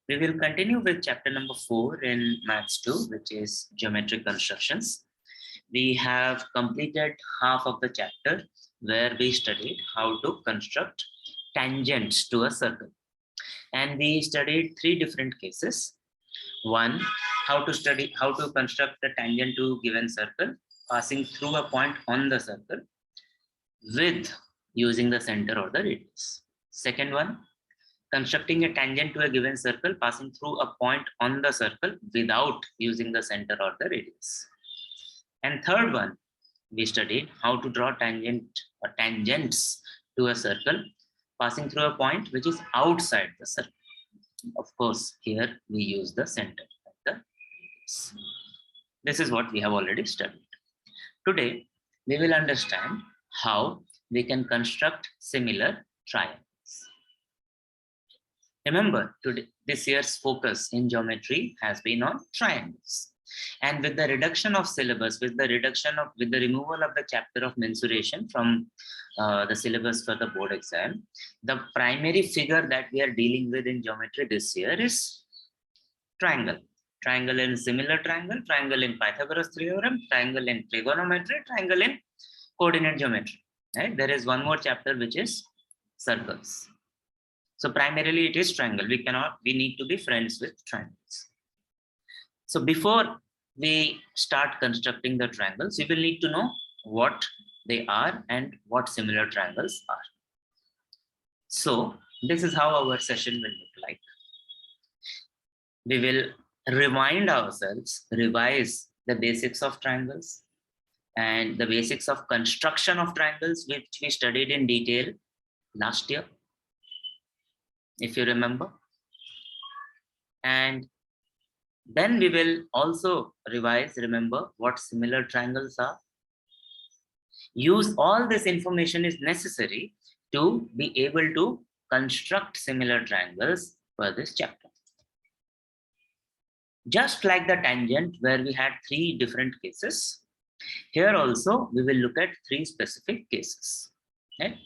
We will continue with chapter number 4 in Maths 2, which is geometric constructions. We have completed half of the chapter where we studied how to construct tangents to a circle. And we studied 3 different cases. One, how to construct the tangent to given circle, passing through a point on the circle with using the center or the radius. Second one, constructing a tangent to a given circle passing through a point on the circle without using the center or the radius. And third one, we studied how to draw tangents to a circle passing through a point which is outside the circle. Of course, here we use the center of the radius. This is what we have already studied. Today, we will understand how we can construct similar triangles. Remember, today, this year's focus in geometry has been on triangles. And with the reduction of syllabus, with the removal of the chapter of mensuration from the syllabus for the board exam, the primary figure that we are dealing with in geometry this year is triangle. Triangle in similar triangle, triangle in Pythagoras theorem, triangle in trigonometry, triangle in coordinate geometry. Right? There is one more chapter which is circles. So primarily it is triangle. We need to be friends with triangles. So before we start constructing the triangles, we will need to know what they are and what similar triangles are. So this is how our session will look like. We will remind ourselves, revise the basics of triangles and the basics of construction of triangles, which we studied in detail last year, if you remember. And then we will also remember what similar triangles are. Use all this information is necessary to be able to construct similar triangles for this chapter. Just like the tangent where we had 3 different cases, here also we will look at 3 specific cases. Okay?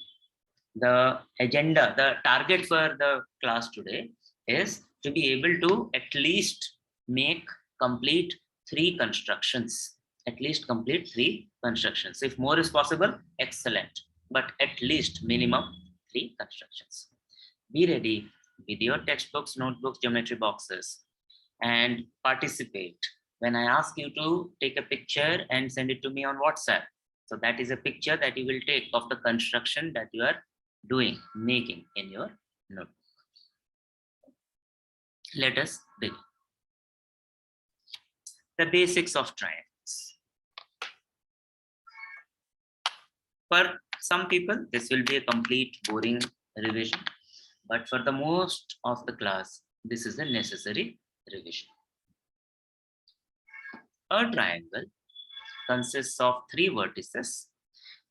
The agenda, the target for the class today is to be able to at least complete 3 constructions. At least complete 3 constructions. If more is possible, excellent. But at least minimum 3 constructions. Be ready with your textbooks, notebooks, geometry boxes, and participate when I ask you to take a picture and send it to me on WhatsApp. So that is a picture that you will take of the construction that you are making in your notebook. Let us begin. The basics of triangles. For some people, this will be a complete boring revision, but for the most of the class, this is a necessary revision. A triangle consists of 3 vertices,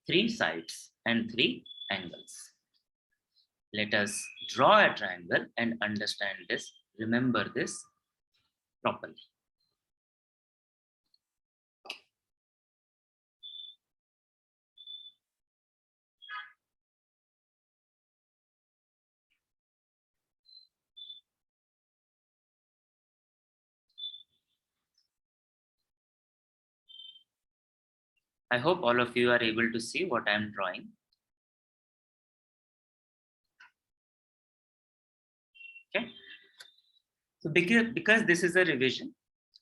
3 sides, and 3 angles. Let us draw a triangle and understand this, remember this properly. I hope all of you are able to see what I am drawing. Okay. So because this is a revision,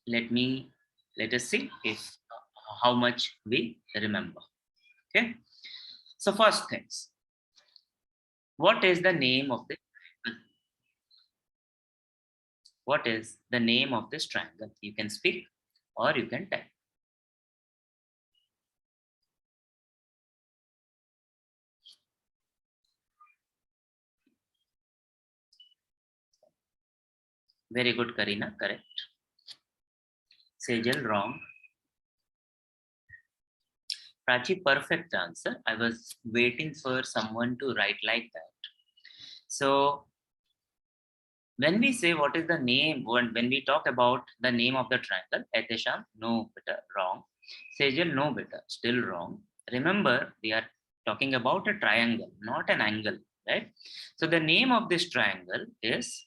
let us see how much we remember. Okay. So first things, what is the name of this triangle? What is the name of this triangle? You can speak or you can type. Very good, Karina, correct. Sejal, wrong. Prachi, perfect answer. I was waiting for someone to write like that. So when we say what is the name, when we talk about the name of the triangle, Etesham, no, beta, wrong. Sejal, no, beta, still wrong. Remember, we are talking about a triangle, not an angle, right? So the name of this triangle is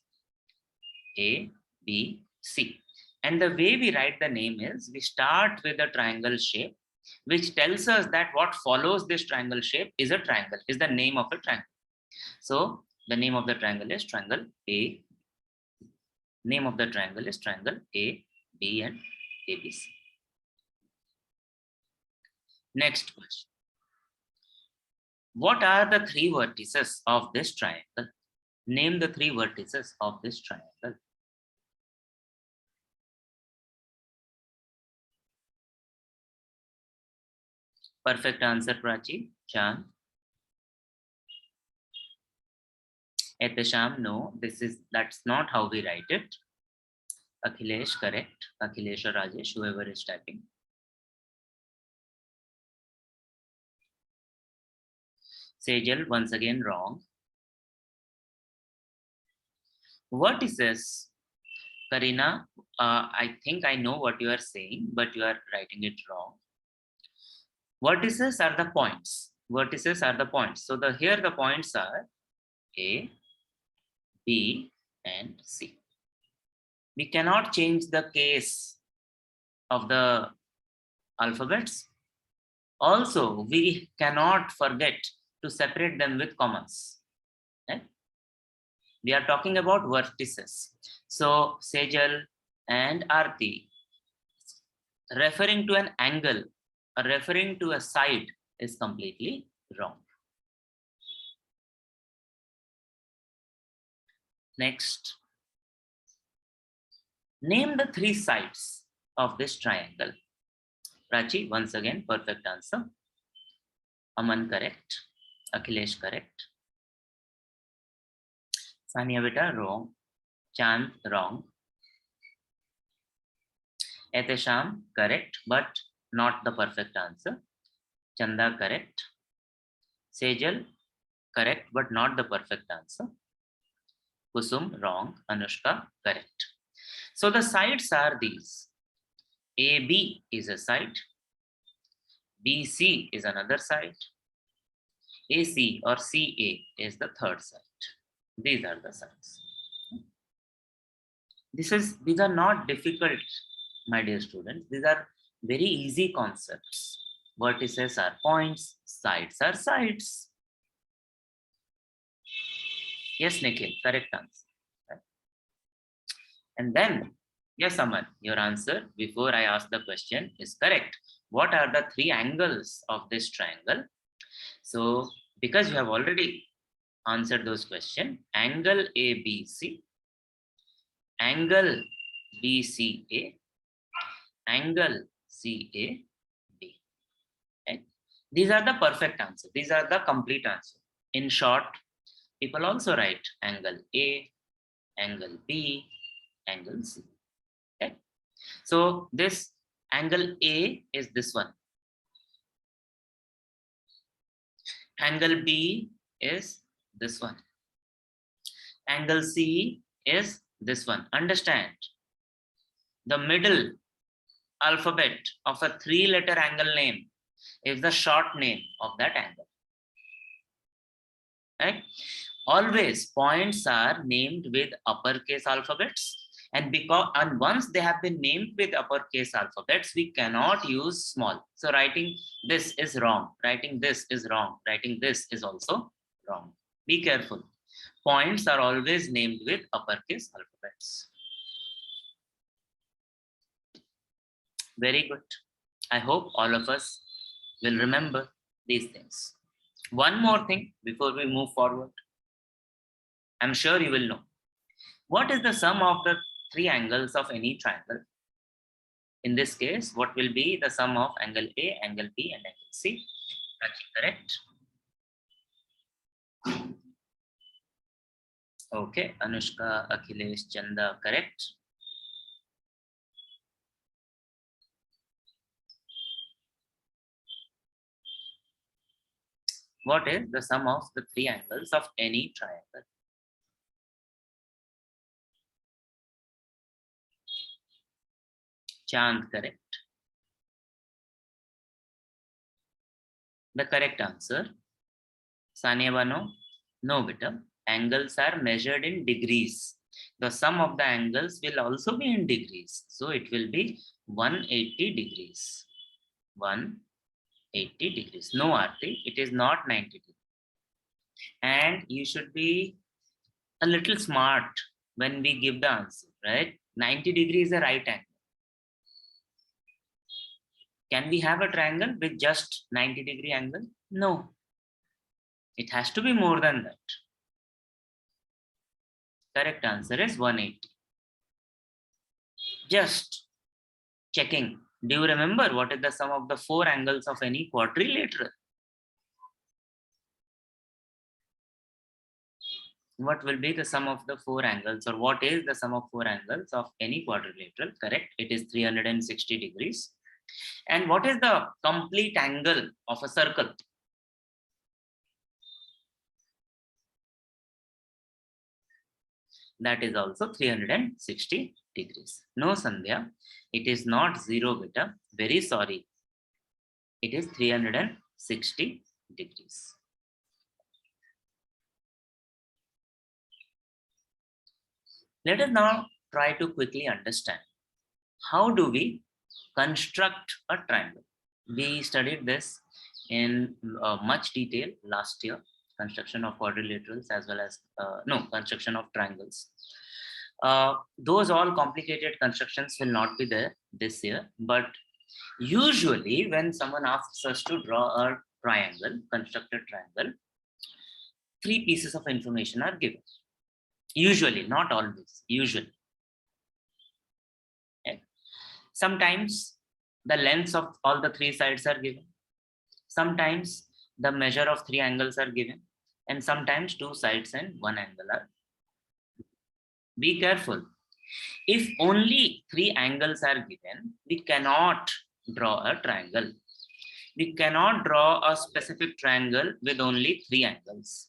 A, B, C. And the way we write the name is, we start with a triangle shape, which tells us that what follows this triangle shape is a triangle, is the name of a triangle. So the name of the triangle is triangle A. Name of the triangle is triangle A, B, and ABC. Next question. What are the three vertices of this triangle? Name the three vertices of this triangle. Perfect answer, Prachi. Chand. Etesham, no, that's not how we write it. Akhilesh, correct. Akhilesh or Rajesh, whoever is typing. Sejal, once again wrong. Vertices, Karina, I think I know what you are saying, but you are writing it wrong. Vertices are the points. Vertices are the points. So here the points are A, B, and C. We cannot change the case of the alphabets. Also, we cannot forget to separate them with commas. Right? We are talking about vertices. So Sejal and Aarti, referring to an angle or referring to a side is completely wrong. Next, name the three sides of this triangle. Prachi, once again, perfect answer. Aman, correct. Akhilesh, correct. Sania beta, wrong. Chand, wrong. Etesham, correct, but not the perfect answer. Chanda, correct. Sejal, correct, but not the perfect answer. Kusum, wrong. Anushka, correct. So the sides are these. AB is a side. BC is another side. AC or CA is the third side. These are the sides. These are not difficult, my dear students. These are very easy concepts. Vertices are points, sides are sides. Yes, Nikhil, correct answer. Right? And then, yes, Aman, your answer before I ask the question is correct. What are the three angles of this triangle? So, because you have already answered those questions, angle ABC, angle BCA, angle CAB. Right? These are the perfect answer. These are the complete answer. In short, people also write angle A, angle B, angle C. Okay? So this angle A is this one. Angle B is this one. Angle C is this one. Understand? The middle alphabet of a three-letter angle name is the short name of that angle. Right? Always points are named with uppercase alphabets, and once they have been named with uppercase alphabets, we cannot use small. So writing this is wrong, writing this is wrong, writing this is also wrong. Be careful. Points are always named with uppercase alphabets. Very good. I hope all of us will remember these things. One more thing before we move forward. I'm sure you will know. What is the sum of the three angles of any triangle? In this case, what will be the sum of angle A, angle B, and angle C? Correct? Okay, Anushka, Akhilesh, Chanda, correct? What is the sum of the three angles of any triangle? Chand, correct. The correct answer. Sania Bano, no beta. Angles are measured in degrees. the sum of the angles will also be in degrees. So it will be 180 degrees. 180 degrees. No, Aarti, it is not 90 degrees. And you should be a little smart when we give the answer, right? 90 degrees is the right angle. Can we have a triangle with just 90-degree angle? No. It has to be more than that. Correct answer is 180. Just checking. Do you remember what is the sum of the 4 angles of any quadrilateral? What will be the sum of the 4 angles, or what is the sum of 4 angles of any quadrilateral? Correct. It is 360 degrees. And what is the complete angle of a circle? That is also 360 degrees. No, Sandhya, it is not 0, beta. Very sorry. It is 360 degrees. Let us now try to quickly understand how do we construct a triangle. We studied this in much detail last year, construction of quadrilaterals as well as construction of triangles. Those all complicated constructions will not be there this year, but usually when someone asks us to draw a triangle, construct a triangle, 3 pieces of information are given. Usually, not always, usually. Okay. Sometimes the lengths of all the 3 sides are given. Sometimes the measure of 3 angles are given. And sometimes 2 sides and 1 angle are. Be careful. If only 3 angles are given, we cannot draw a triangle. We cannot draw a specific triangle with only 3 angles.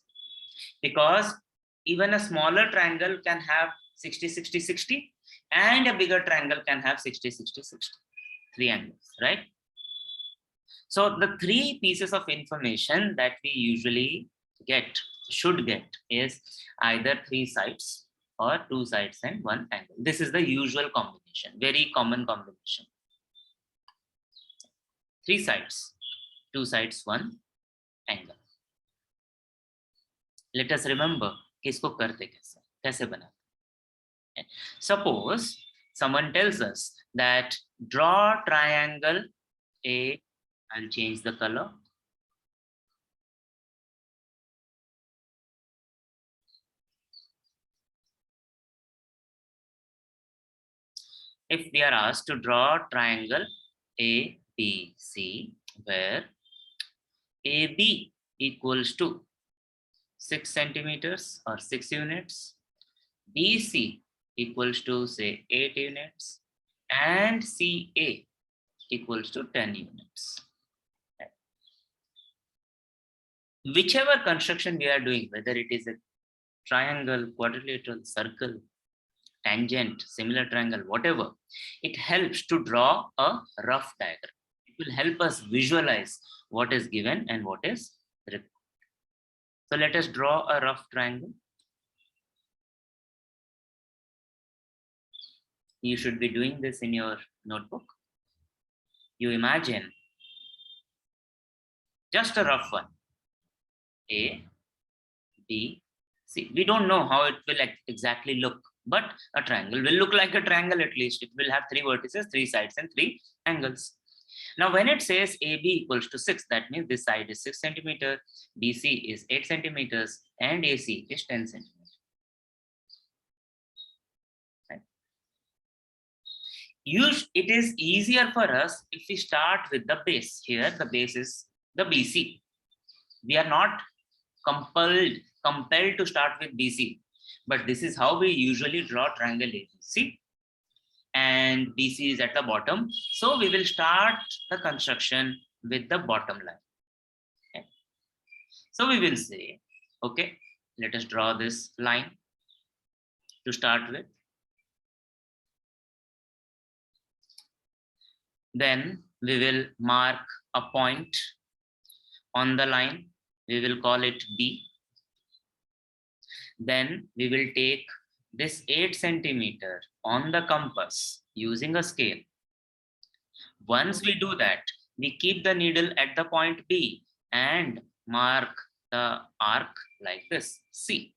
Because even a smaller triangle can have 60, 60, 60, and a bigger triangle can have 60, 60, 60. 3 angles, right? So the 3 pieces of information that we usually should get is either 3 sides or 2 sides and 1 angle. This is the usual combination, very common combination. 3 sides, 2 sides, 1 angle. Let us remember किसको करते कैसे बनाते. Suppose someone tells us that draw triangle A. I'll change the color. If we are asked to draw triangle ABC, where AB equals to 6 centimeters or 6 units, BC equals to say 8 units, and CA equals to 10 units. Whichever construction we are doing, whether it is a triangle, quadrilateral, circle, tangent, similar triangle, whatever, it helps to draw a rough diagram. It will help us visualize what is given and what is required. So let us draw a rough triangle. You should be doing this in your notebook. You imagine just a rough one. A, B, C. We don't know how it will exactly look, but a triangle will look like a triangle at least. It will have 3 vertices, 3 sides, and 3 angles. Now, when it says AB equals to 6, that means this side is 6 centimeters, BC is 8 centimeters, and AC is 10 centimeters. Right? It is easier for us if we start with the base. Here, the base is the BC. We are not compelled to start with BC, but this is how we usually draw triangle ABC, and BC is at the bottom. So we will start the construction with the bottom line. Okay. So we will say, okay, let us draw this line to start with. Then we will mark a point on the line. We will call it B. Then we will take this 8 centimeter on the compass using a scale. Once we do that, we keep the needle at the point B and mark the arc like this, C.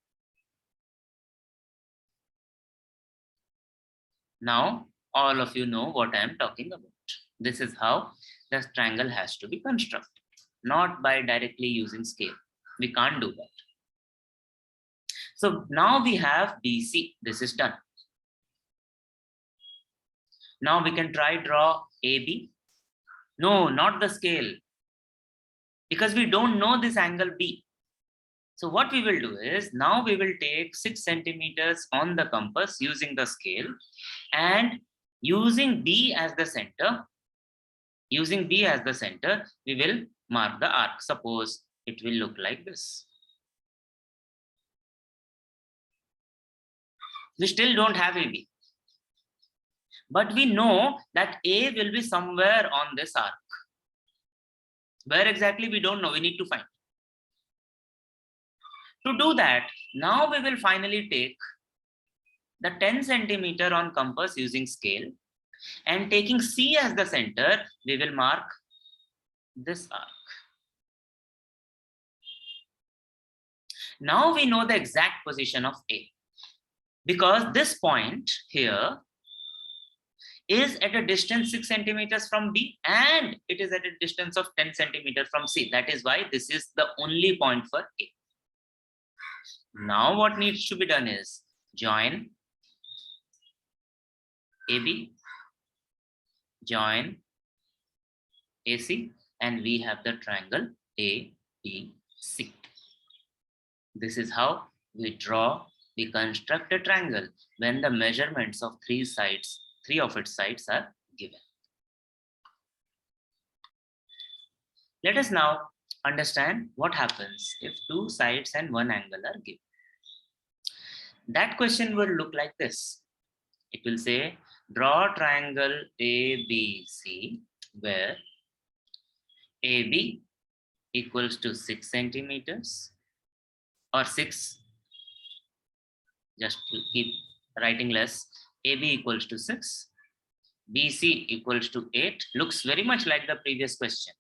Now, all of you know what I am talking about. This is how the triangle has to be constructed, not by directly using scale. We can't do that. So now we have BC. This is done. Now we can try draw AB. No, not the scale, because we don't know this angle B. So what we will do is, now we will take 6 centimeters on the compass using the scale, and using B as the center, we will mark the arc. Suppose it will look like this. We still don't have AB, but we know that A will be somewhere on this arc. Where exactly, we don't know, we need to find. To do that, now we will finally take the 10 centimeter on compass using scale, and taking C as the center, we will mark this arc. Now we know the exact position of A, because this point here is at a distance 6 centimeters from B, and it is at a distance of 10 centimeters from C. That is why this is the only point for A. Now what needs to be done is join AB, join AC, and we have the triangle ABC. This is how we construct a triangle when the measurements of three of its sides are given. Let us now understand what happens if two sides and one angle are given. That question will look like this. It will say, draw triangle ABC where AB equals to 6 centimeters or 6, just to keep writing less, AB equals to 6, BC equals to 8. Looks very much like the previous question.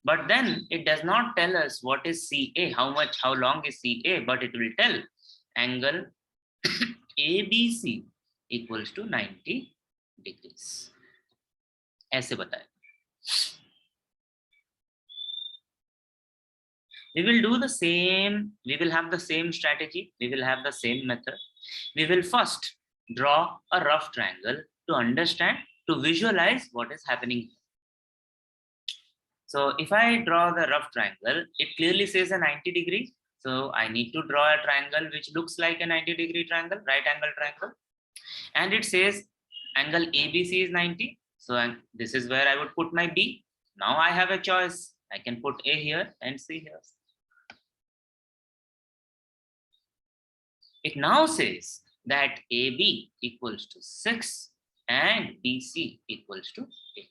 But then it does not tell us what is CA, how long is CA, but it will tell angle ABC equals to 90 degrees. ऐसे बताए. We will do the same, we will have the same strategy, we will have the same method. We will first draw a rough triangle to understand, to visualize what is happening. So if I draw the rough triangle, it clearly says a 90 degree. So I need to draw a triangle which looks like a 90 degree triangle, right angle triangle. And it says angle ABC is 90. So this is where I would put my B. Now I have a choice. I can put A here and C here. It now says that AB equals to 6 and BC equals to 8.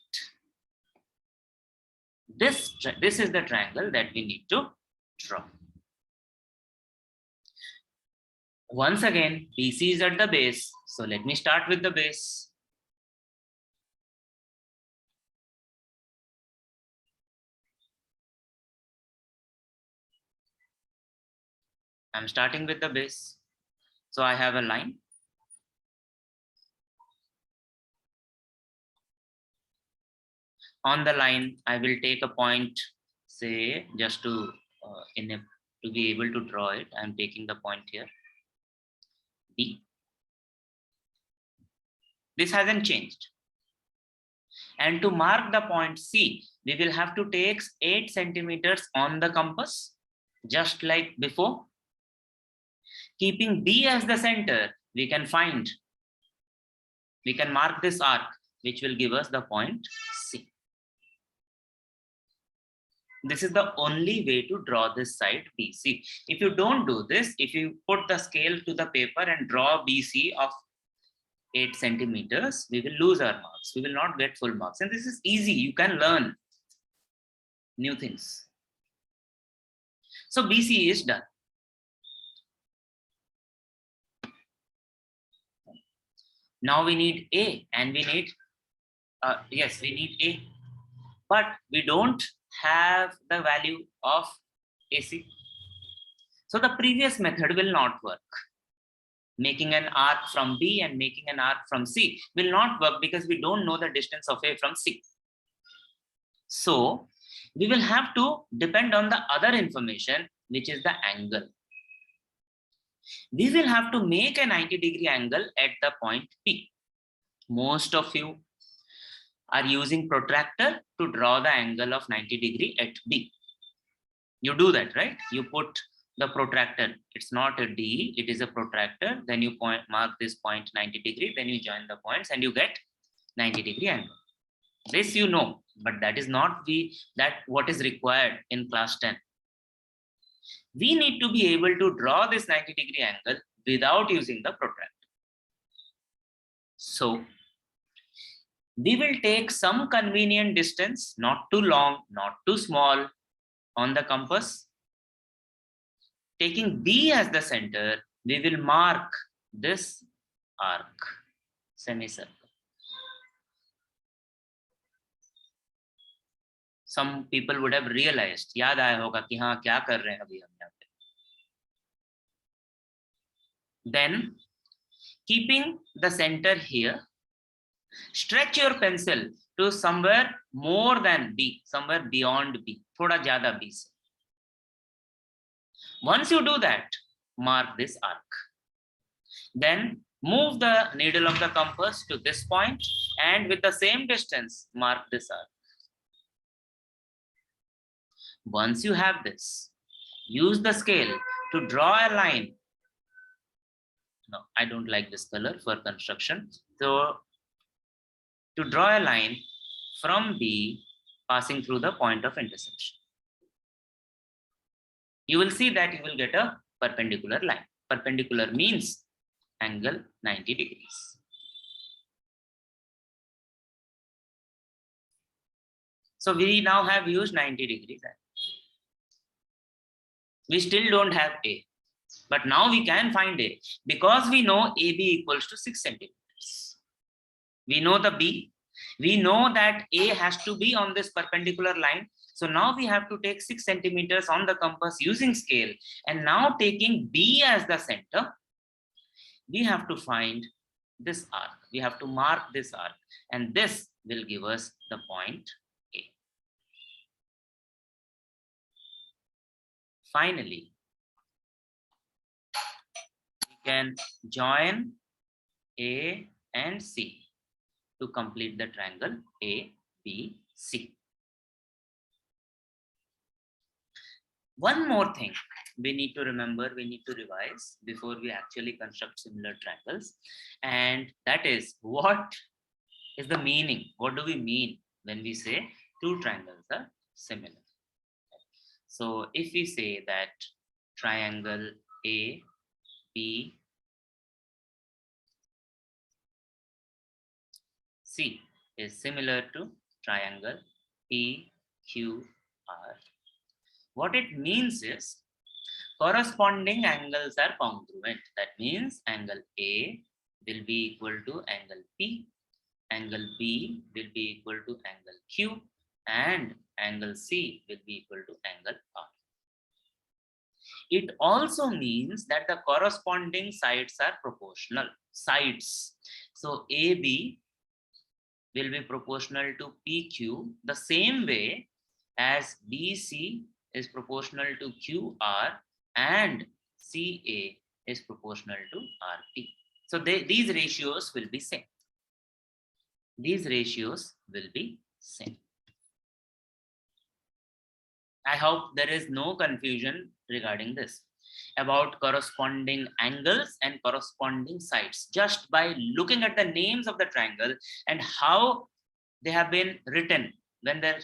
This is the triangle that we need to draw. Once again, BC is at the base. So let me start with the base. I'm starting with the base. So I have a line. On the line, I will take a point, say, just to be able to draw it. I'm taking the point here, B. This hasn't changed. And to mark the point C, we will have to take 8 centimeters on the compass, just like before. Keeping B as the center, we can mark this arc, which will give us the point C. This is the only way to draw this side BC. If you don't do this, if you put the scale to the paper and draw BC of 8 centimeters, we will lose our marks. We will not get full marks. And this is easy. You can learn new things. So BC is done. Now we need A, and we need, yes, we need A, but we don't have the value of AC. So the previous method will not work. Making an arc from B and making an arc from C will not work because we don't know the distance of A from C. So we will have to depend on the other information, which is the angle. We will have to make a 90-degree angle at the point P. Most of you are using protractor to draw the angle of 90-degree at B. You do that, right? You put the protractor. It's not a D, it is a protractor. Then you mark this point 90-degree, then you join the points and you get 90-degree angle. This you know, but that is not what is required in class 10. We need to be able to draw this 90-degree angle without using the protractor. So we will take some convenient distance, not too long, not too small, on the compass. Taking B as the center, we will mark this arc, semicircle. Some people would have realized, याद आया होगा कि हाँ क्या कर रहे हैं अभी हम यहाँ पे. Then, keeping the center here, stretch your pencil to somewhere more than B, somewhere beyond B, थोड़ा ज़्यादा B से. Once you do that, mark this arc. Then move the needle of the compass to this point, and with the same distance, mark this arc. Once you have this, use the scale to draw a line. No, I don't like this color for construction. So to draw a line from B passing through the point of intersection. You will see that you will get a perpendicular line. Perpendicular means angle 90 degrees. So we now have used 90 degrees. We still don't have A, but now we can find A because we know AB equals to 6 centimeters. We know the B. We know that A has to be on this perpendicular line. So now we have to take 6 centimeters on the compass using scale. And now taking B as the center, we have to find this arc. We have to mark this arc. And this will give us the point A. Finally, we can join A and C to complete the triangle ABC. One more thing we need to remember, we need to revise before we actually construct similar triangles, and that is, what is the meaning? What do we mean when we say two triangles are similar? So if we say that triangle ABC is similar to triangle PQR, what it means is corresponding angles are congruent. That means angle A will be equal to angle P, angle B will be equal to angle Q, and angle C will be equal to angle R. It also means that the corresponding sides are proportional. Sides. So AB will be proportional to PQ the same way as BC is proportional to QR and CA is proportional to RP. So these ratios will be same. These ratios will be same. I hope there is no confusion regarding this about corresponding angles and corresponding sides. Just by looking at the names of the triangle and how they have been written when their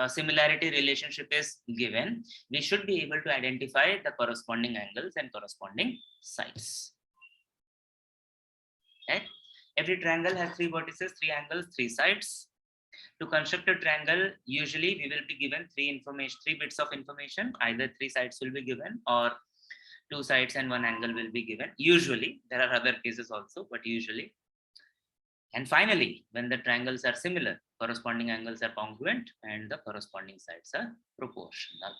similarity relationship is given, we should be able to identify the corresponding angles and corresponding sides. Okay? Every triangle has 3 vertices, 3 angles, 3 sides. To construct a triangle, usually we will be given 3 bits of information. Either 3 sides will be given or 2 sides and 1 angle will be given. Usually, there are other cases also, but usually. And finally, when the triangles are similar, corresponding angles are congruent and the corresponding sides are proportional.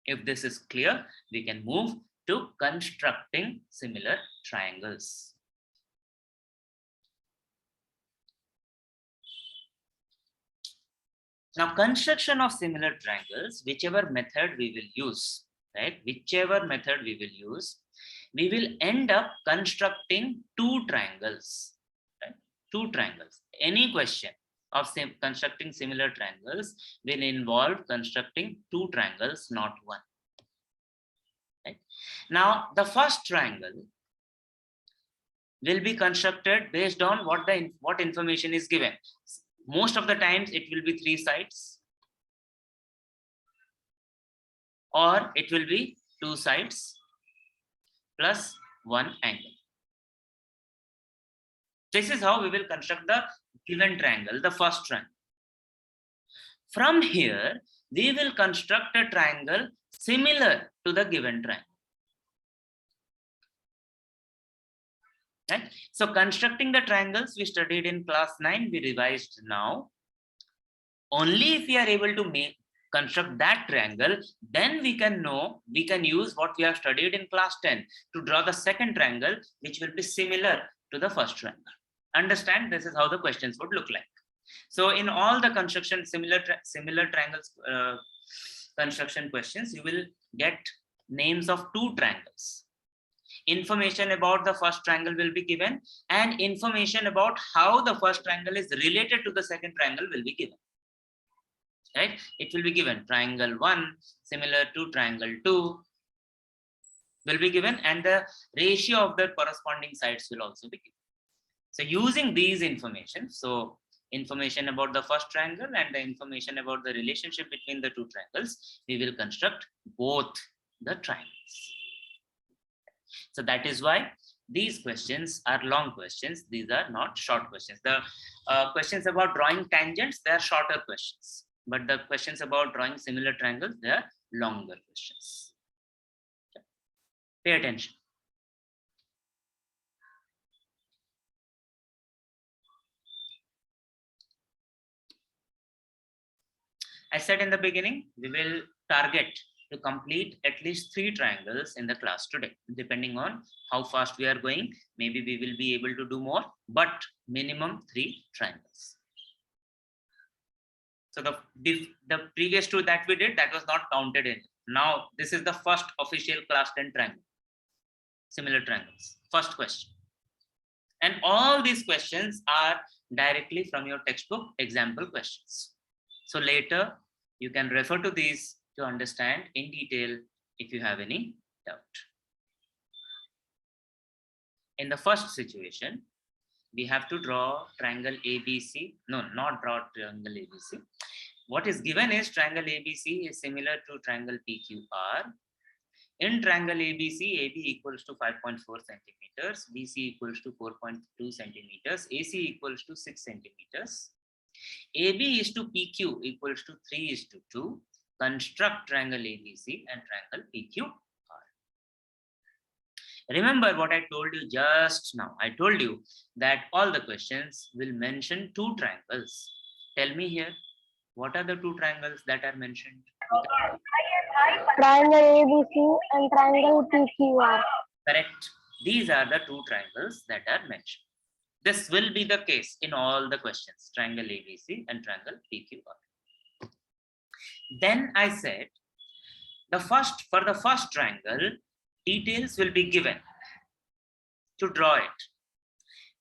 If this is clear, we can move to constructing similar triangles. Now, construction of similar triangles, whichever method we will use, right? Whichever method we will use, we will end up constructing two triangles, right? Two triangles. Any question of constructing similar triangles will involve constructing two triangles, not one. Right? Now, the first triangle will be constructed based on what information is given. Most of the times it will be three sides, or it will be two sides plus one angle. This is how we will construct the given triangle, the first triangle. From here, we will construct a triangle similar to the given triangle. Right? So constructing the triangles we studied in class 9, we revised now. Only if we are able to construct that triangle, then we can use what we have studied in class 10 to draw the second triangle, which will be similar to the first triangle. Understand? This is how the questions would look like. So in all the construction similar triangles construction questions, you will get names of two triangles. Information about the first triangle will be given, and information about how the first triangle is related to the second triangle will be given. Right? It will be given triangle 1 similar to triangle 2 will be given, and the ratio of the corresponding sides will also be given. So using these information, so information about the first triangle and the information about the relationship between the two triangles, we will construct both the triangles. So that is why these questions are long questions. These are not short questions. The questions about drawing tangents, they are shorter questions. But the questions about drawing similar triangles, they are longer questions. Pay attention. I said in the beginning, we will target to complete at least 3 triangles in the class today. Depending on how fast we are going, maybe we will be able to do more, but minimum 3 triangles. So the previous 2 that we did, that was not counted in. Now, this is the first official class 10 triangle. Similar triangles. First question. And all these questions are directly from your textbook example questions. So later, you can refer to these to understand in detail if you have any doubt. In the first situation, we have to draw triangle ABC. No, not draw triangle ABC. What is given is triangle ABC is similar to triangle PQR. In triangle ABC, AB equals to 5.4 centimeters, BC equals to 4.2 centimeters, AC equals to 6 centimeters. AB is to PQ equals to 3:2. Construct triangle ABC and triangle PQR. Remember what I told you just now. I told you that all the questions will mention 2 triangles. Tell me here, what are the 2 triangles that are mentioned? Triangle ABC and triangle PQR. Correct. These are the 2 triangles that are mentioned. This will be the case in all the questions, triangle ABC and triangle PQR. Then I said, for the first triangle, details will be given to draw it.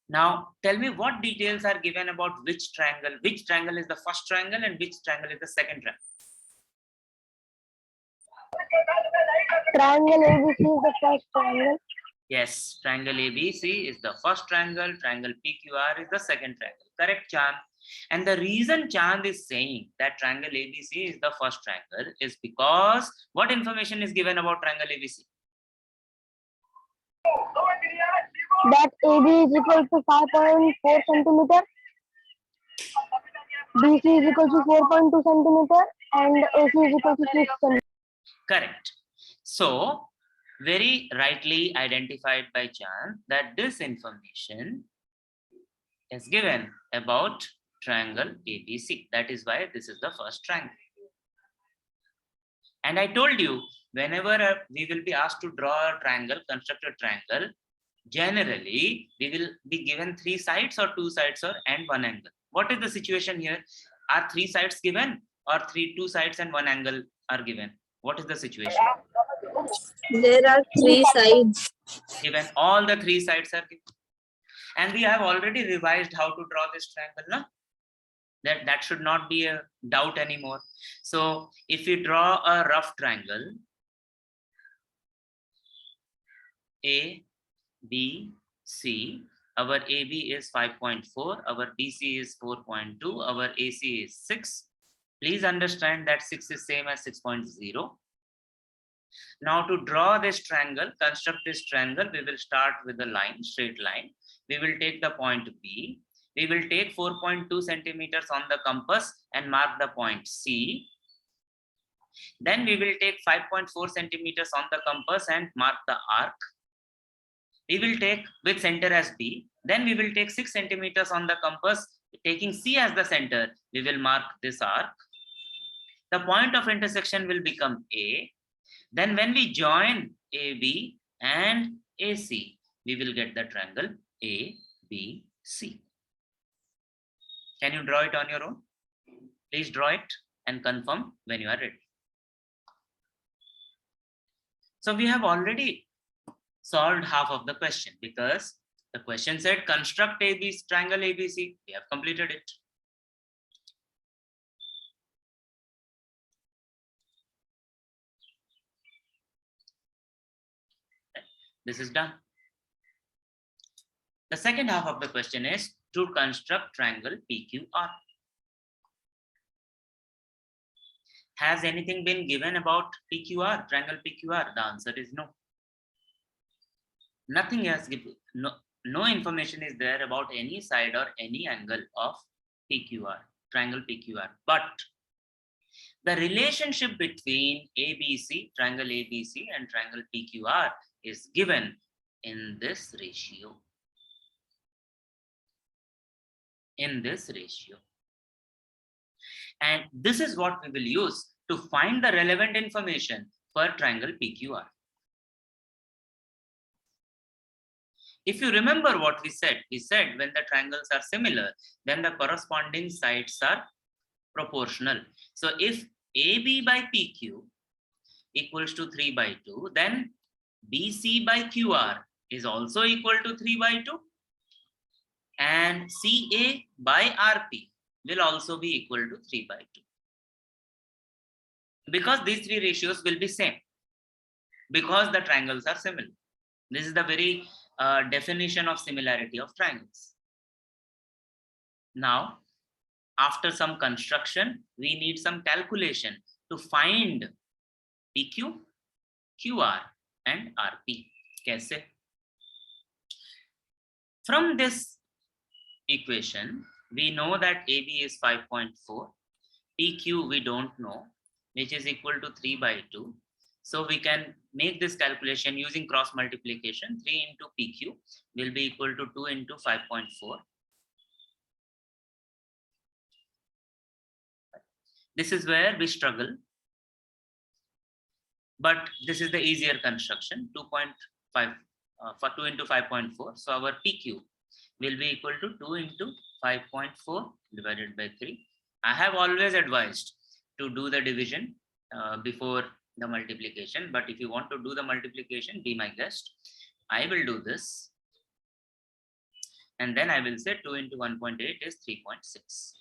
Now, tell me what details are given about which triangle is the first triangle and which triangle is the second triangle. Triangle ABC is the first triangle. Yes, triangle ABC is the first triangle, triangle PQR is the second triangle. Correct, Chand? And the reason Chand is saying that triangle ABC is the first triangle is because what information is given about triangle ABC? That AB is equal to 5.4 centimeter, BC is equal to 4.2 centimeter, and AC is equal to 6 centimeter. Correct. So, very rightly identified by Chand that this information is given about triangle ABC. That is why this is the first triangle. And I told you, whenever we will be asked to draw a triangle, construct a triangle, generally we will be given 3 sides or 2 sides and 1 angle. What is the situation here? Are 3 sides given or 2 sides and 1 angle are given? What is the situation? There are 3 sides. Given, all the 3 sides are given. And we have already revised how to draw this triangle, no? That should not be a doubt anymore. So if we draw a rough triangle, A, B, C, our AB is 5.4, our BC is 4.2, our AC is 6. Please understand that 6 is same as 6.0. Now to draw this triangle, construct this triangle, we will start with a line, straight line. We will take the point B. We will take 4.2 centimeters on the compass and mark the point C. Then we will take 5.4 centimeters on the compass and mark the arc. We will take with center as B. Then we will take 6 centimeters on the compass, taking C as the center. We will mark this arc. The point of intersection will become A. Then when we join AB and AC, we will get the triangle ABC. Can you draw it on your own? Please draw it and confirm when you are ready. So we have already solved half of the question because the question said construct triangle ABC. We have completed it. This is done. The second half of the question is to construct triangle PQR. Has anything been given about PQR, triangle PQR? The answer is no. Nothing has given, no information is there about any side or any angle of PQR, triangle PQR. But the relationship between ABC, triangle ABC and triangle PQR is given in this ratio. In this ratio. And this is what we will use to find the relevant information for triangle PQR. If you remember what we said when the triangles are similar, then the corresponding sides are proportional. So if AB by PQ equals to 3 by 2, then BC by QR is also equal to 3 by 2. And CA by RP will also be equal to 3 by 2. Because these 3 ratios will be same. Because the triangles are similar. This is the very definition of similarity of triangles. Now, after some construction, we need some calculation to find PQ, QR and RP. Kaise? From this equation, we know that AB is 5.4, PQ we don't know, which is equal to 3 by 2. So we can make this calculation using cross multiplication. 3 into PQ will be equal to 2 into 5.4. This is where we struggle. But this is the easier construction, 2.5 for 2 into 5.4. So our PQ will be equal to 2 into 5.4 divided by 3. I have always advised to do the division before the multiplication, but if you want to do the multiplication, be my guest. I will do this. And then I will say 2 into 1.8 is 3.6.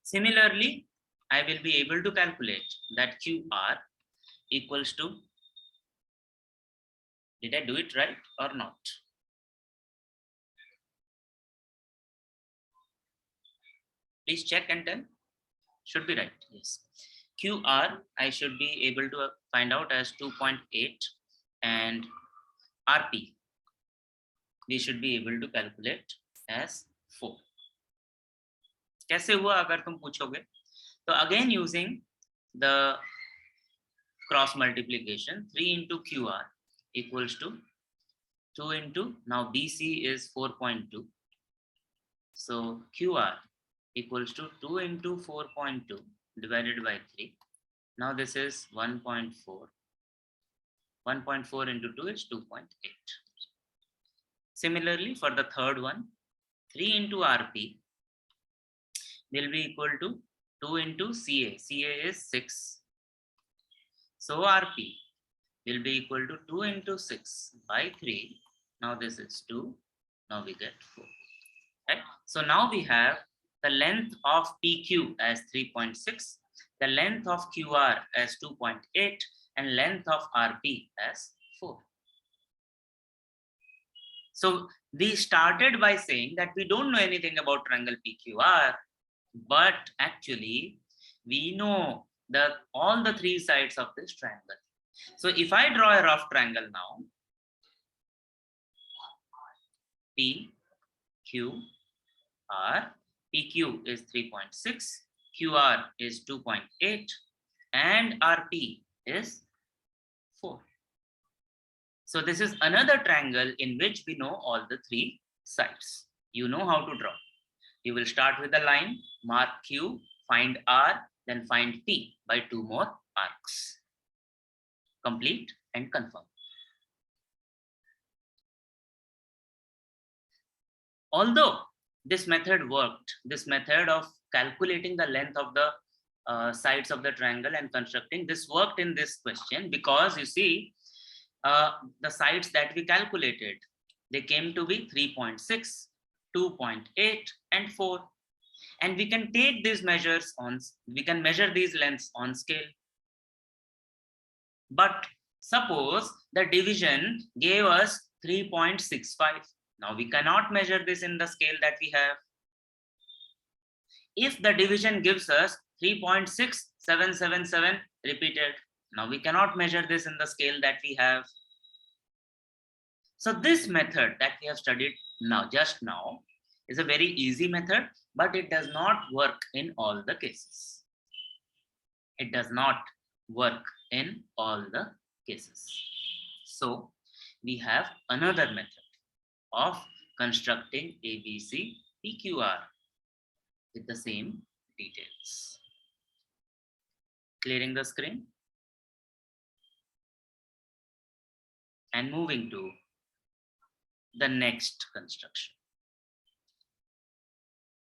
Similarly, I will be able to calculate that QR equals to, did I do it right or not? Please check and tell. Should be right, yes. QR, I should be able to find out as 2.8 and RP, we should be able to calculate as 4. कैसे हुआ अगर तुम पूछोगे तो again using the cross multiplication, 3 into QR equals to 2 into, now BC is 4.2. So QR equals to 2 into 4.2 divided by 3. Now this is 1.4. 1.4 into 2 is 2.8. Similarly, for the third one, 3 into RP will be equal to 2 into CA. CA is 6. So RP will be equal to 2 into 6 by 3. Now this is 2. Now we get 4. Right? So now we have the length of PQ as 3.6, the length of QR as 2.8, and length of RP as 4. So we started by saying that we don't know anything about triangle PQR, but actually we know all the three sides of this triangle. So if I draw a rough triangle now, PQR, PQ is 3.6, QR is 2.8, and RP is 4. So this is another triangle in which we know all the three sides. You know how to draw. You will start with a line, mark Q, find R, then find P by 2 more arcs. Complete and confirm. Although this method worked, this method of calculating the length of the sides of the triangle and constructing, this worked in this question because you see the sides that we calculated, they came to be 3.6, 2.8 and 4. And we can take these measures on, we can measure these lengths on scale. But suppose the division gave us 3.65. Now we cannot measure this in the scale that we have. If the division gives us 3.6777 repeated, now we cannot measure this in the scale that we have. So this method that we have studied now, just now, is a very easy method, but it does not work in all the cases. It does not work in all the cases. So we have another method of constructing ABC PQR with the same details. Clearing the screen and moving to the next construction.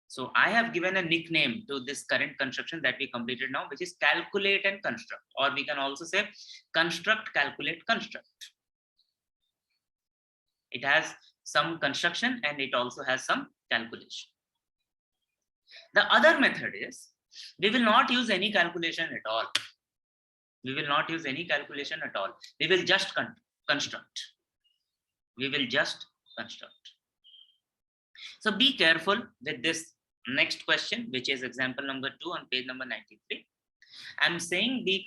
So I have given a nickname to this current construction that we completed now, which is calculate and construct, or we can also say construct, calculate, construct. It has some construction and it also has some calculation. The other method is we will not use any calculation at all. We will not use any calculation at all. We will just construct. We will just construct. So be careful with this next question, which is example number 2 on page number 93. I'm saying be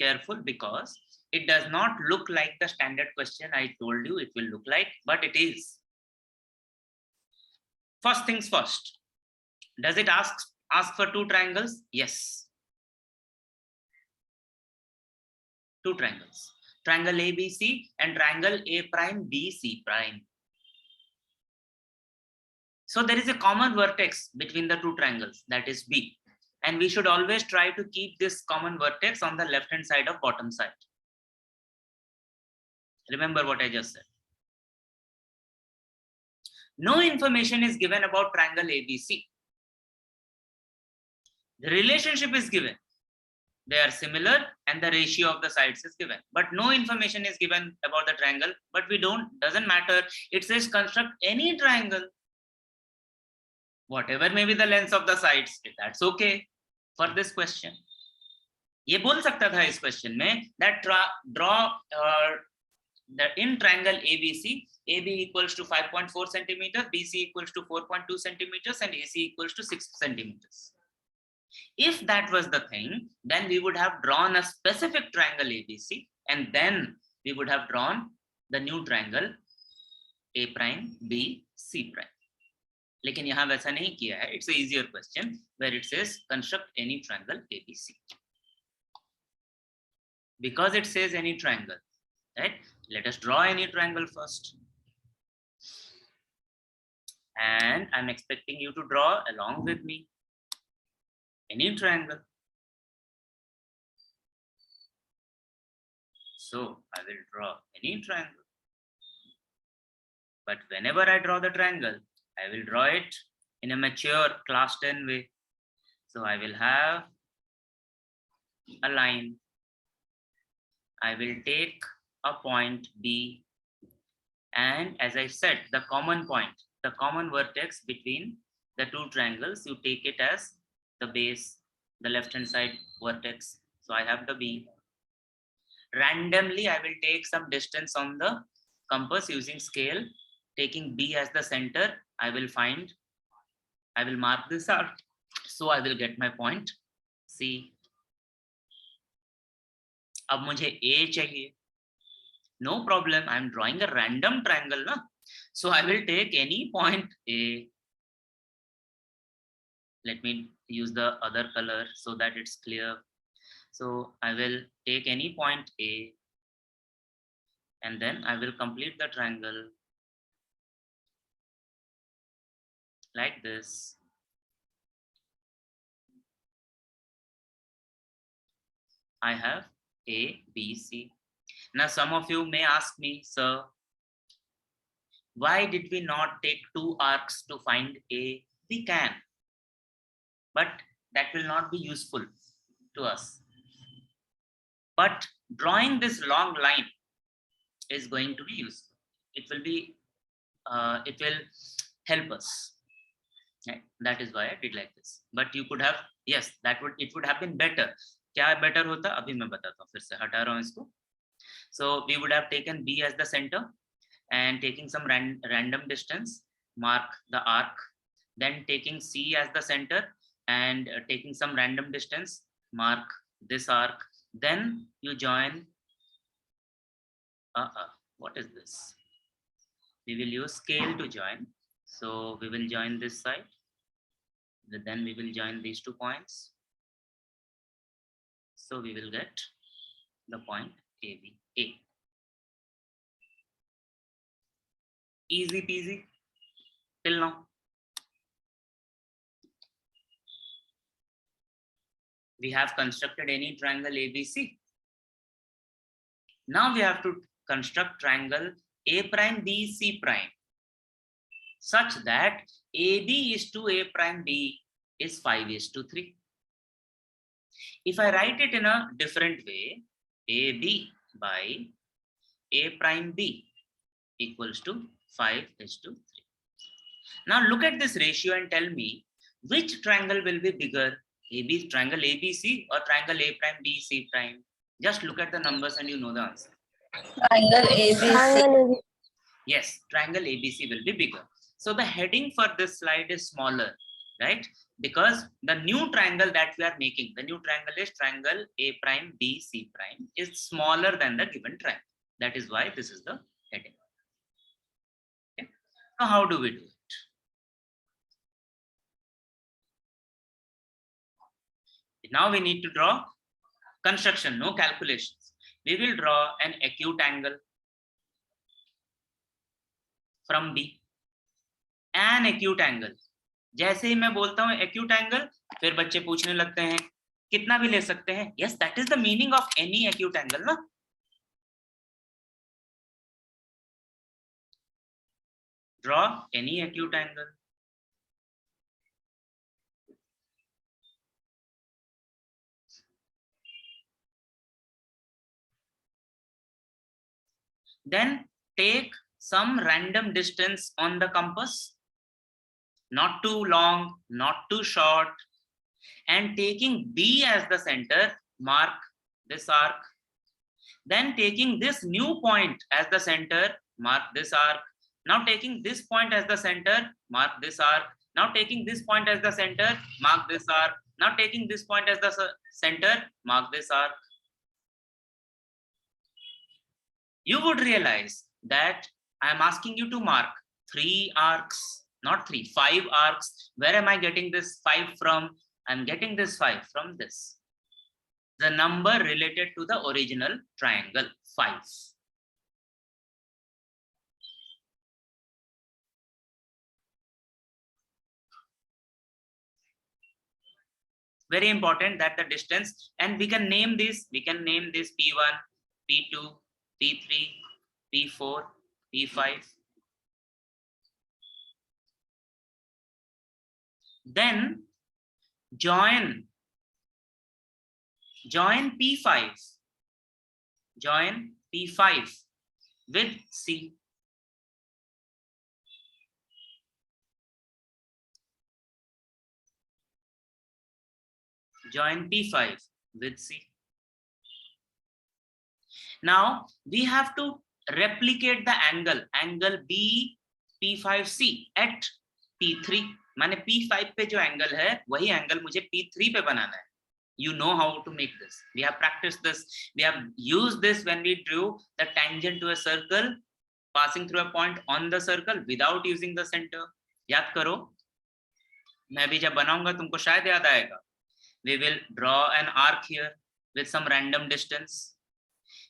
careful because it does not look like the standard question I told you it will look like, but it is. First things first. Does it ask for 2 triangles? Yes. 2 triangles. Triangle ABC and triangle A prime BC prime. So there is a common vertex between the 2 triangles, that is B. And we should always try to keep this common vertex on the left hand side of bottom side. Remember what I just said. No information is given about triangle ABC. The relationship is given. They are similar and the ratio of the sides is given. But no information is given about the triangle. But doesn't matter. It says construct any triangle. Whatever may be the lengths of the sides, that's okay for this question. ये बोल सकता था इस question में that draw in triangle ABC, AB equals to 5.4 centimeters, BC equals to 4.2 centimeters, and AC equals to 6 centimeters. If that was the thing, then we would have drawn a specific triangle ABC, and then we would have drawn the new triangle A prime, B, C prime. लेकिन यहाँ वैसा नहीं किया है. It's an easier question where it says construct any triangle ABC. Because it says any triangle, right? Let us draw any triangle first. And I'm expecting you to draw along with me any triangle. So I will draw any triangle. But whenever I draw the triangle, I will draw it in a mature class 10 way. So I will have a line. I will take a point B. And as I said, the common point, the common vertex between the two triangles, you take it as the base, the left-hand side vertex. So I have the B. Randomly, I will take some distance on the compass using scale. Taking B as the center, I will mark this out. So I will get my point C. अब मुझे A चाहिए. No problem, I am drawing a random triangle, na? So I will take any point A. Let me use the other color so that it's clear. So I will take any point A, and then I will complete the triangle like this. I have A, B, C. Now some of you may ask me, sir, why did we not take two arcs to find A? We can, but that will not be useful to us. But drawing this long line is going to be useful. It will help us. Right? That is why I did like this. But you could have, yes, it would have been better. क्या better होता अभी मैं बताता हूँ, फिर से हटा रहा हूँ इसको. So we would have taken B as the center and taking some random distance, mark the arc. Then taking C as the center and taking some random distance, mark this arc. Then you join. What is this? We will use scale to join. So we will join this side. Then we will join these 2 points. So we will get the point AB. A. Easy peasy till now. We have constructed any triangle ABC. Now we have to construct triangle A prime B C prime such that AB is to A prime B is 5:3. If I write it in a different way, AB by A prime B equals to 5:3. Now look at this ratio and tell me which triangle will be bigger, triangle ABC or triangle A prime B C prime. Just look at the numbers and you know the answer. Triangle ABC. Yes, triangle ABC will be bigger. So the heading for this slide is smaller, right? Because the new triangle that we are making, the new triangle is triangle A prime B C prime is smaller than the given triangle. That is why this is the heading. Okay. So how do we do it? Now we need to draw construction, no calculations. We will draw an acute angle from B. An acute angle. जैसे ही मैं बोलता हूं acute angle, फिर बच्चे पूछने लगते हैं कितना भी ले सकते हैं. Yes, that is the meaning of any acute angle, ना? Draw any acute angle. Then take some random distance on the compass, not too long, not too short, and taking B as the center, mark this arc. Then taking this new point as the center, mark this arc. Now taking this point as the center, mark this arc. Now taking this point as the center, mark this arc. Now taking this point as the center, mark this arc. You would realize that I am asking you to mark 3 arcs, not 3, 5 arcs. Where am I getting this 5 from? I'm getting this 5 from this. The number related to the original triangle, 5. Very important that the distance, and we can name this P1, P2, P3, P4, P5. Then join P5, join P5 with C. Join P5 with C. Now we have to replicate the angle B P5C at P3. माने P5 पे जो angle है वही angle मुझे P3 पे बनाना है. You know how to make this. We have practiced this. We have used this when we drew the tangent to a circle passing through a point on the circle without using the center. याद करो. मैं भी जब बनाऊंगा तुमको शायद याद आएगा. We will draw an arc here with some random distance.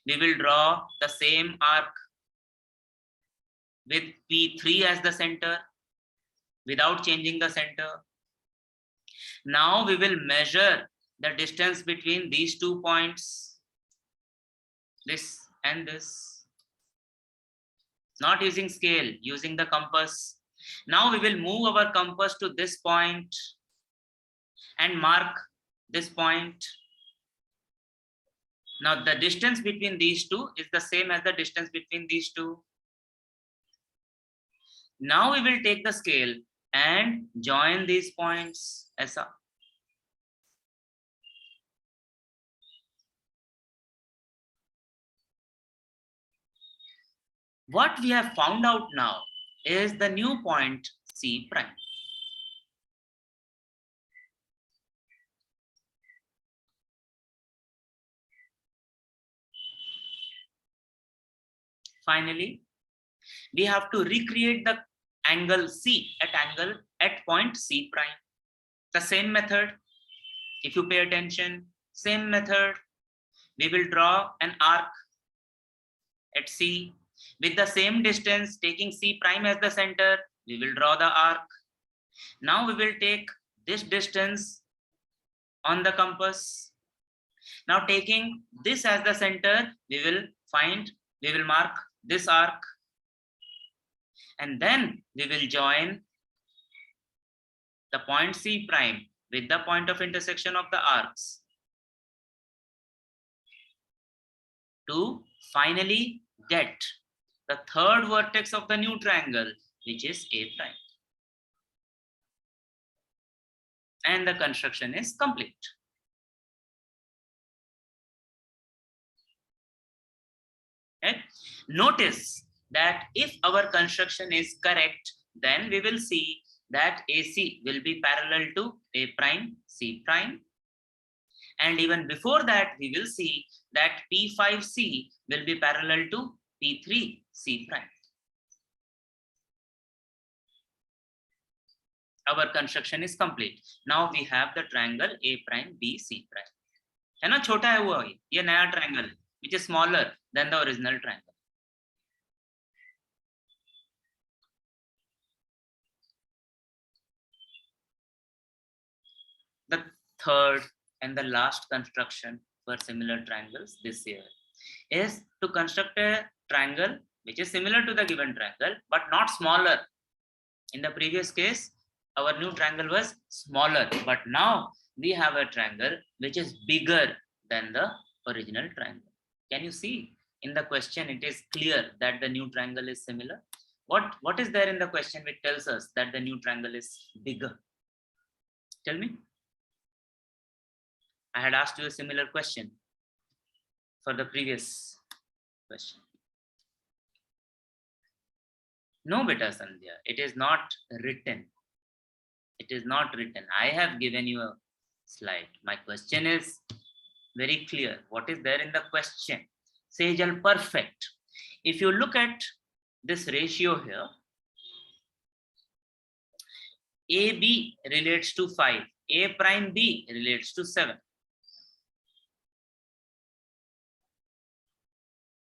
We will draw the same arc with P3 as the center without changing the center. Now we will measure the distance between these 2 points, this and this, not using scale, using the compass. Now we will move our compass to this point and mark this point. Now the distance between these two is the same as the distance between these two. Now we will take the scale and join these points. ऐसा. What we have found out now is the new point C prime. Finally, we have to recreate the angle C at point C prime. The same method, if you pay attention, same method. We will draw an arc at C with the same distance, taking C prime as the center. We will draw the arc. Now we will take this distance on the compass. Now taking this as the center, we will mark this arc, and then we will join the point C prime with the point of intersection of the arcs to finally get the third vertex of the new triangle, which is A prime. And the construction is complete. Okay. Notice that if our construction is correct, then we will see that AC will be parallel to A prime, C prime. And even before that, we will see that P5C will be parallel to P3C prime. Our construction is complete. Now we have the triangle A prime, B, C prime. है ना, छोटा है वो, ये नया triangle है, which is smaller than the original triangle. The third and the last construction for similar triangles this year is to construct a triangle which is similar to the given triangle but not smaller. In the previous case, our new triangle was smaller, but now we have a triangle which is bigger than the original triangle. Can you see in the question? It is clear that the new triangle is similar. What is there in the question which tells us that the new triangle is bigger? Tell me. I had asked you a similar question for the previous question. No, beta Sandhya, it is not written. It is not written. I have given you a slide. My question is very clear. What is there in the question? Sejal, perfect. If you look at this ratio here, AB relates to 5, A prime B relates to 7.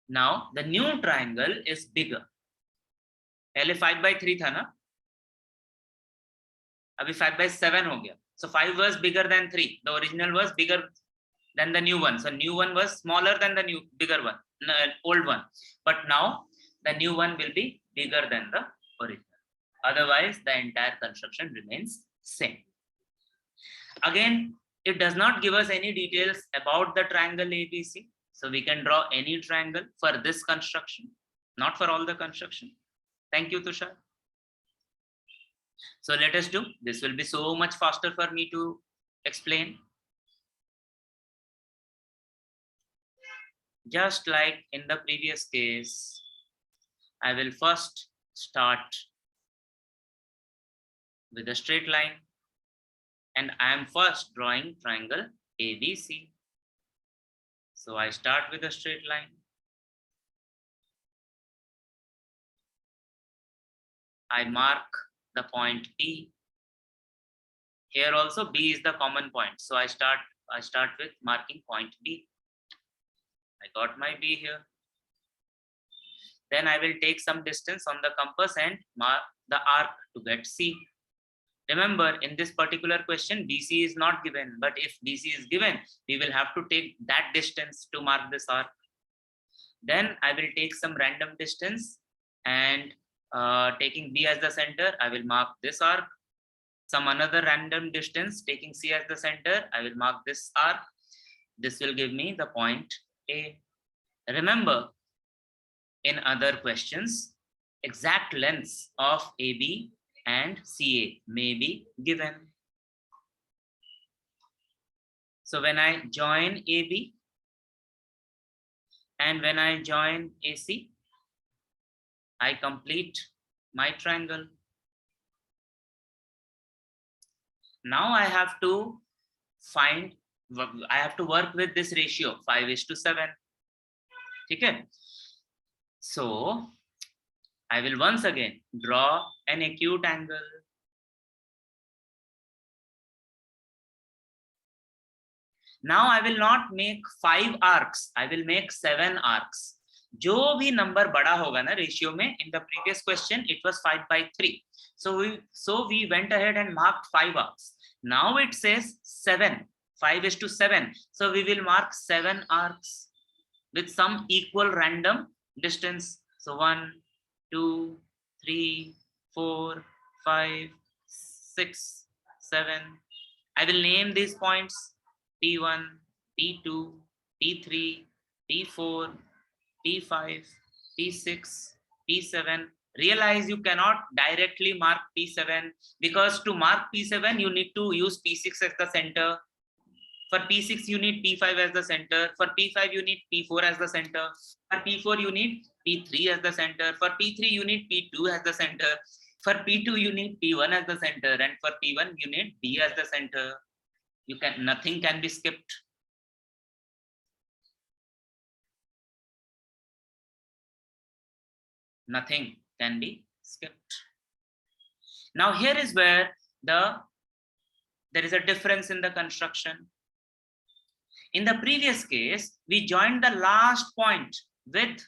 Now the new triangle is bigger. पहले 5/3 था ना, अभी 5/7 हो गया. So 5 was bigger than 3. The original was bigger than the new one. So new one was smaller than the bigger one, old one. But now the new one will be bigger than the original. Otherwise, the entire construction remains same. Again, it does not give us any details about the triangle ABC. So we can draw any triangle for this construction, not for all the construction. Thank you, Tushar. So let us do. This will be so much faster for me to explain. Just like in the previous case, I will first start with a straight line, and I am first drawing triangle ABC. So I start with a straight line. I mark the point B. Here also B is the common point. So I start with marking point B. I got my B here. Then I will take some distance on the compass and mark the arc to get C. Remember, in this particular question, BC is not given, but if BC is given, we will have to take that distance to mark this arc. Then I will take some random distance and taking B as the center, I will mark this arc. Some another random distance, taking C as the center, I will mark this arc. This will give me the point A. Remember, in other questions, exact lengths of AB and CA may be given. So when I join AB and when I join AC, I complete my triangle. Now I have to work with this ratio 5:7. Okay. So I will once again draw an acute angle. Now I will not make 5 arcs, I will make 7 arcs. जो भी number बड़ा होगा ना ratio में, in the previous question it was 5/3. So we went ahead and marked 5 arcs. Now it says 7, 5:7. So we will mark 7 arcs with some equal random distance. So 1, 2, 3, 4, 5, 6, 7. I will name these points P1, P2, P3, P4, P5, P6, P7. Realize you cannot directly mark P7 because to mark P7 you need to use P6 as the center. For P6 you need P5 as the center. For P5 you need P4 as the center. For P4 you need P3 as the center. For P3 you need P2 as the center. For P2 you need P1 as the center, and for P1 you need B as the center. Nothing can be skipped. Nothing can be skipped. Now here is where there is a difference in the construction. In the previous case, we joined the last point with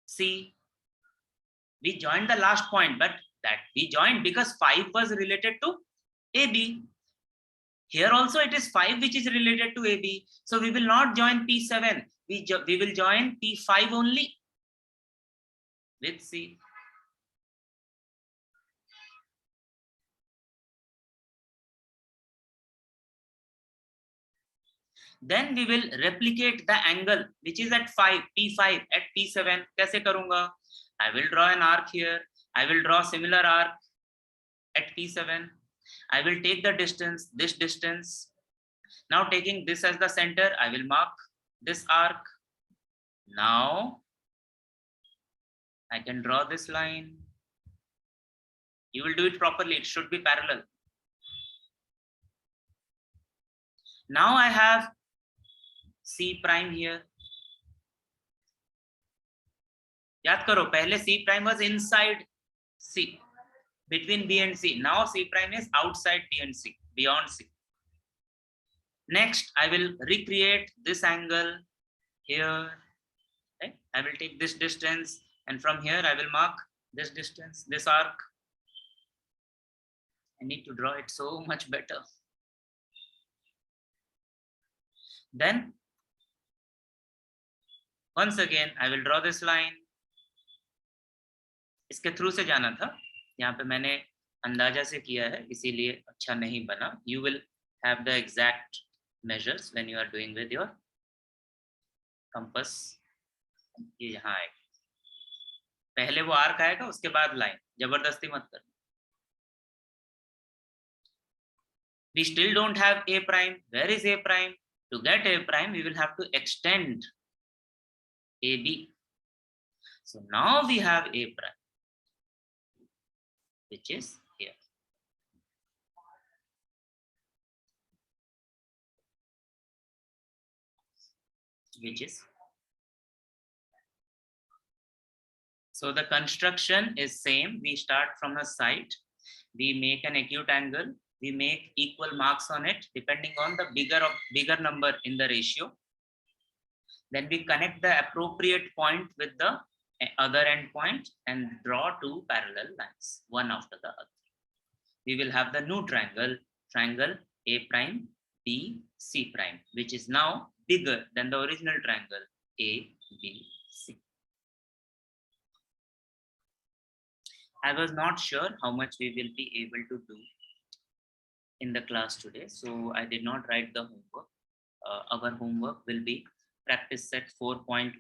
C. We joined the last point, but that we joined because 5 was related to AB. Here also it is 5 which is related to AB. So we will not join P7. We will join P5 only with C. Then we will replicate the angle which is at P5 at P7. कैसे करूँगा? I will draw an arc here. I will draw similar arc at P7. I will take the distance, this distance. Now taking this as the center, I will mark this arc. Now I can draw this line. You will do it properly. It should be parallel. Now I have C prime here. याद करो, पहले C prime was inside C, between B and C. Now C prime is outside B and C, beyond C. Next, I will recreate this angle here. Okay? I will take this distance, and from here I will mark this distance, this arc. I need to draw it so much better. Then once again I will draw this line. इसके through से जाना था, यहाँ पे मैंने अंदाजा से किया है इसीलिए अच्छा नहीं बना. You will have the exact measures when you are doing with your compass. ये यहाँ आएगा, पहले वो आर्क आएगा उसके बाद लाइन, जबरदस्ती मत कर. We still don't have A prime. Where is A prime? To get A prime, we will have to extend AB. So now we have A prime, which is here. So the construction is same. We start from a side. We make an acute angle. We make equal marks on it depending on the bigger number in the ratio. Then we connect the appropriate point with the other end point and draw two parallel lines, one after the other. We will have the new triangle A prime B C prime, which is now bigger than the original triangle A B C. I was not sure how much we will be able to do in the class today, so I did not write the homework. Our homework will be practice set 4.1.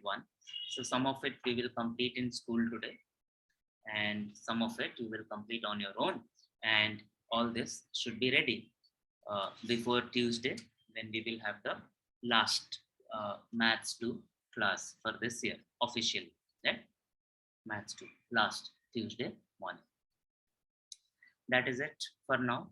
So some of it we will complete in school today, and some of it you will complete on your own. And all this should be ready before Tuesday, when we will have the last Maths 2 class for this year officially. Right? Maths 2 last Tuesday morning. That is it for now.